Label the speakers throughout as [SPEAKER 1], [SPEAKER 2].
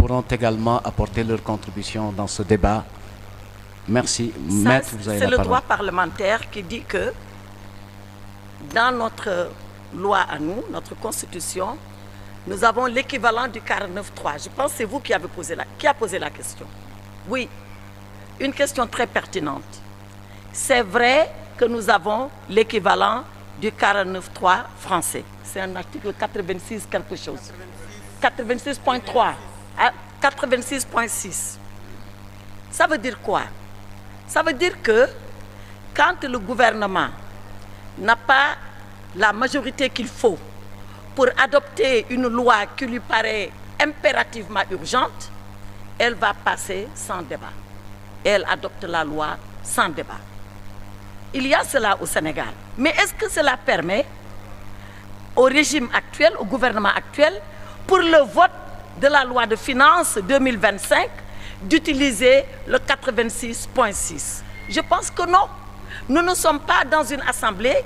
[SPEAKER 1] pourront également apporter leur contribution dans ce débat. Merci. Maître, vous avez la parole.
[SPEAKER 2] C'est le droit parlementaire qui dit que dans notre loi à nous, notre constitution, nous avons l'équivalent du 49.3. Je pense que c'est vous qui avez posé la question. Oui, une question très pertinente. C'est vrai que nous avons l'équivalent du 49.3 français. C'est un article 86 quelque chose. 86.3 à 86.6. Ça veut dire quoi? Ça veut dire que quand le gouvernement n'a pas la majorité qu'il faut pour adopter une loi qui lui paraît impérativement urgente, elle va passer sans débat. Elle adopte la loi sans débat. Il y a cela au Sénégal. Mais est-ce que cela permet au régime actuel, au gouvernement actuel, pour le vote de la loi de finances 2025, d'utiliser le 86.6? Je pense que non. Nous ne sommes pas dans une assemblée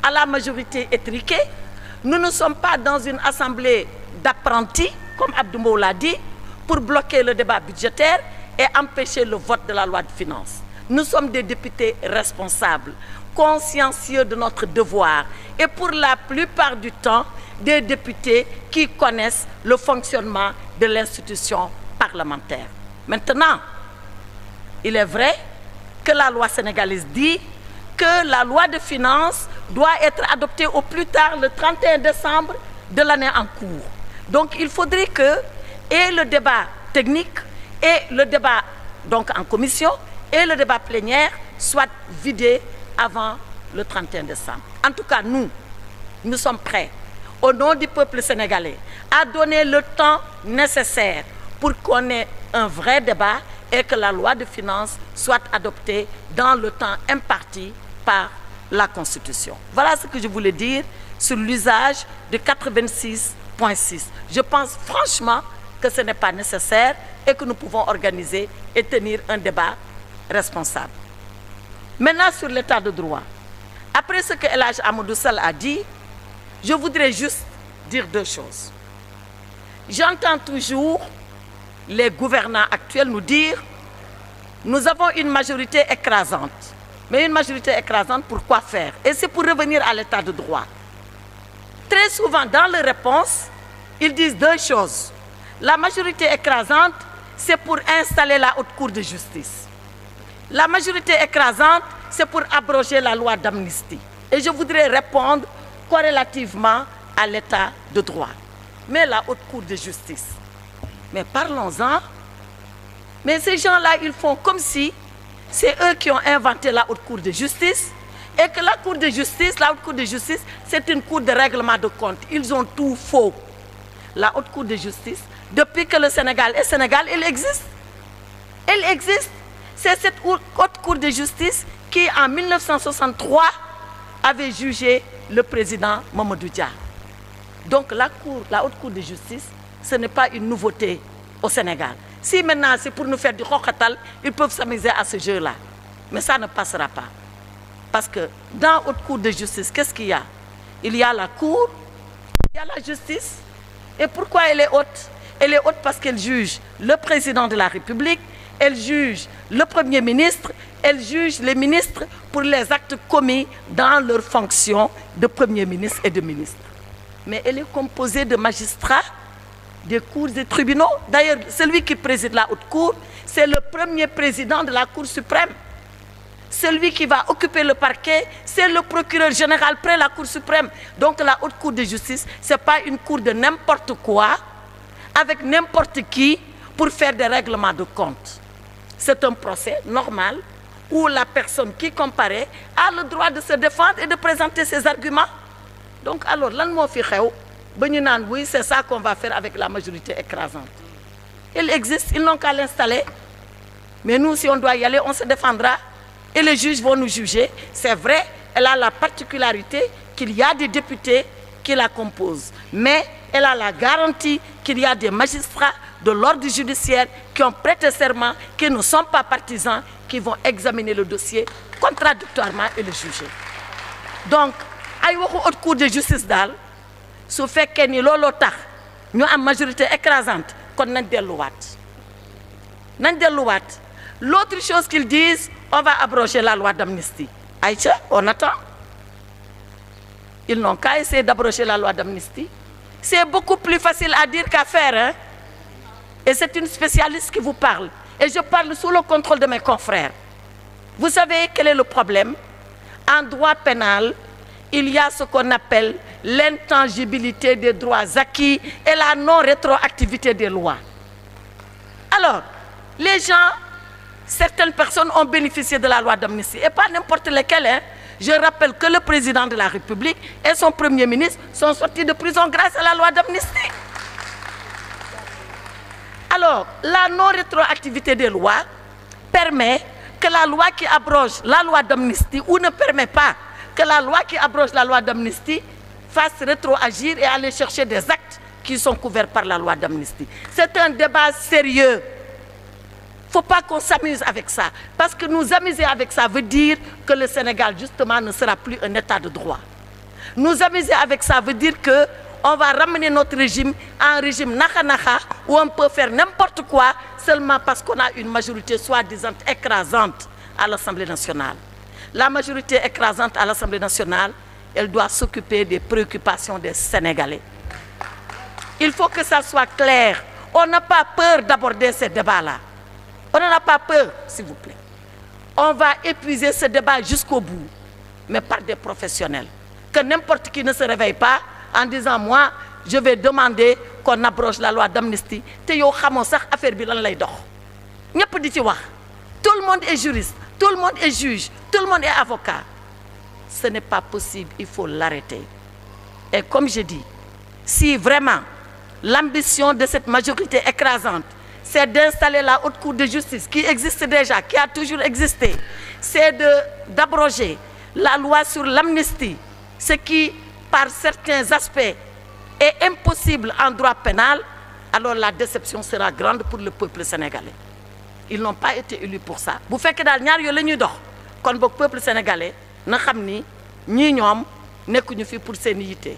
[SPEAKER 2] à la majorité étriquée. Nous ne sommes pas dans une assemblée d'apprentis, comme Abdou l'a dit, pour bloquer le débat budgétaire et empêcher le vote de la loi de finances. Nous sommes des députés responsables, consciencieux de notre devoir et pour la plupart du temps, des députés qui connaissent le fonctionnement de l'institution parlementaire. Maintenant, il est vrai que la loi sénégalaise dit que la loi de finances doit être adoptée au plus tard le 31 décembre de l'année en cours. Donc il faudrait que et le débat technique et le débat donc en commission et le débat plénière soient vidés avant le 31 décembre. En tout cas, nous sommes prêts, au nom du peuple sénégalais, à donner le temps nécessaire pour qu'on ait un vrai débat et que la loi de finances soit adoptée dans le temps imparti par la Constitution. Voilà ce que je voulais dire sur l'usage de 86.6. Je pense franchement que ce n'est pas nécessaire et que nous pouvons organiser et tenir un débat responsable. Maintenant, sur l'état de droit. Après ce que El Hadj Amadou Sall a dit, je voudrais juste dire deux choses. J'entends toujours les gouvernants actuels nous dire « Nous avons une majorité écrasante ». Mais une majorité écrasante, pour quoi faire? Et c'est pour revenir à l'état de droit. Très souvent, dans les réponses, ils disent deux choses. La majorité écrasante, c'est pour installer la haute cour de justice. La majorité écrasante, c'est pour abroger la loi d'amnistie. Et je voudrais répondre corrélativement à l'état de droit. Mais la haute cour de justice, mais parlons-en. Mais ces gens-là, ils font comme si c'est eux qui ont inventé la haute cour de justice et que la haute cour de justice, c'est une cour de règlement de compte. Ils ont tout faux. La haute cour de justice, depuis que le Sénégal est Sénégal, elle existe. Elle existe. C'est cette haute cour de justice qui, en 1963, avait jugé le président Mamadou Dia. Donc la haute cour de justice, ce n'est pas une nouveauté au Sénégal. Si maintenant c'est pour nous faire du khokatal, ils peuvent s'amuser à ce jeu-là. Mais ça ne passera pas. Parce que dans la haute cour de justice, qu'est-ce qu'il y a? Il y a la cour, il y a la justice. Et pourquoi elle est haute? Elle est haute parce qu'elle juge le président de la République, elle juge le Premier ministre, elle juge les ministres pour les actes commis dans leur fonction de Premier ministre et de ministre. Mais elle est composée de magistrats, des cours et tribunaux. D'ailleurs, celui qui préside la haute cour, c'est le premier président de la Cour suprême. Celui qui va occuper le parquet, c'est le procureur général près la Cour suprême. Donc la haute cour de justice, ce n'est pas une cour de n'importe quoi, avec n'importe qui, pour faire des règlements de compte. C'est un procès normal où la personne qui comparaît a le droit de se défendre et de présenter ses arguments. Donc alors, lan moo fi xew ba ñu naan oui, c'est ça qu'on va faire avec la majorité écrasante. Il existe, ils n'ont qu'à l'installer. Mais nous, si on doit y aller, on se défendra. Et les juges vont nous juger. C'est vrai, elle a la particularité qu'il y a des députés qui la composent. Mais elle a la garantie qu'il y a des magistrats de l'ordre judiciaire qui ont prêté serment, qui ne sont pas partisans, qui vont examiner le dossier contradictoirement et le juger. Donc, ay waxu haute cour de justice daal su fekkee ni looloo tax ñu am majorité écrasante kon nañ delluwaat l'autre chose qu'ils disent, on va abroger la loi d'amnistie. Aïcha, on attend. Ils n'ont qu'à essayer d'abroger la loi d'amnistie. C'est beaucoup plus facile à dire qu'à faire, hein? Et c'est une spécialiste qui vous parle. Et je parle sous le contrôle de mes confrères. Vous savez quel est le problème? En droit pénal, il y a ce qu'on appelle l'intangibilité des droits acquis et la non-rétroactivité des lois. Alors, les gens, certaines personnes ont bénéficié de la loi d'amnistie, et pas n'importe lesquelles. Hein. Je rappelle que le président de la République et son premier ministre sont sortis de prison grâce à la loi d'amnistie. Alors, la non-rétroactivité des lois permet que la loi qui abroge la loi d'amnistie ou ne permet pas que la loi qui abroge la loi d'amnistie fasse rétroagir et aller chercher des actes qui sont couverts par la loi d'amnistie. C'est un débat sérieux. Il ne faut pas qu'on s'amuse avec ça. Parce que nous amuser avec ça veut dire que le Sénégal, justement, ne sera plus un état de droit. Nous amuser avec ça veut dire qu'on va ramener notre régime à un régime naka-naka où on peut faire n'importe quoi seulement parce qu'on a une majorité soi-disant écrasante à l'Assemblée nationale. La majorité écrasante à l'Assemblée nationale, elle doit s'occuper des préoccupations des Sénégalais. Il faut que ça soit clair. On n'a pas peur d'aborder ces débats-là. On n'en a pas peur, s'il vous plaît. On va épuiser ce débat jusqu'au bout, mais par des professionnels. Que n'importe qui ne se réveille pas en disant, moi, je vais demander qu'on abroge la loi d'amnistie. Tout le monde est juriste, tout le monde est juge, tout le monde est avocat. Ce n'est pas possible, il faut l'arrêter. Et comme je dis, si vraiment l'ambition de cette majorité écrasante, c'est d'installer la haute cour de justice qui existe déjà, qui a toujours existé, c'est d'abroger la loi sur l'amnistie, ce qui, par certains aspects, est impossible en droit pénal, alors la déception sera grande pour le peuple sénégalais. Ils n'ont pas été élus pour ça. Vous faites que dans le quand le peuple sénégalais n'a pas pour sénité.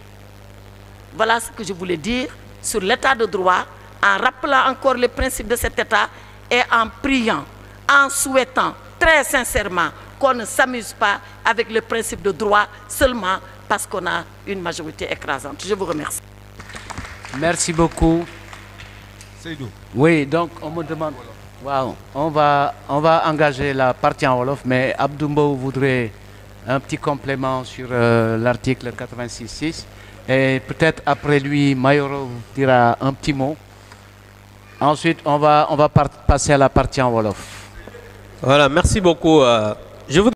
[SPEAKER 2] Voilà ce que je voulais dire sur l'état de droit, en rappelant encore les principes de cet état et en priant, en souhaitant très sincèrement qu'on ne s'amuse pas avec le principe de droit seulement parce qu'on a une majorité écrasante. Je vous remercie.
[SPEAKER 1] Merci beaucoup.
[SPEAKER 3] Seydou.
[SPEAKER 1] Oui, donc on me demande... Wow, on va engager la partie en Wolof, mais Abdoumbo voudrait un petit complément sur l'article 86.6 et peut-être après lui, Mayoro dira un petit mot. Ensuite, on va passer à la partie en Wolof.
[SPEAKER 4] Voilà, merci beaucoup. Je voudrais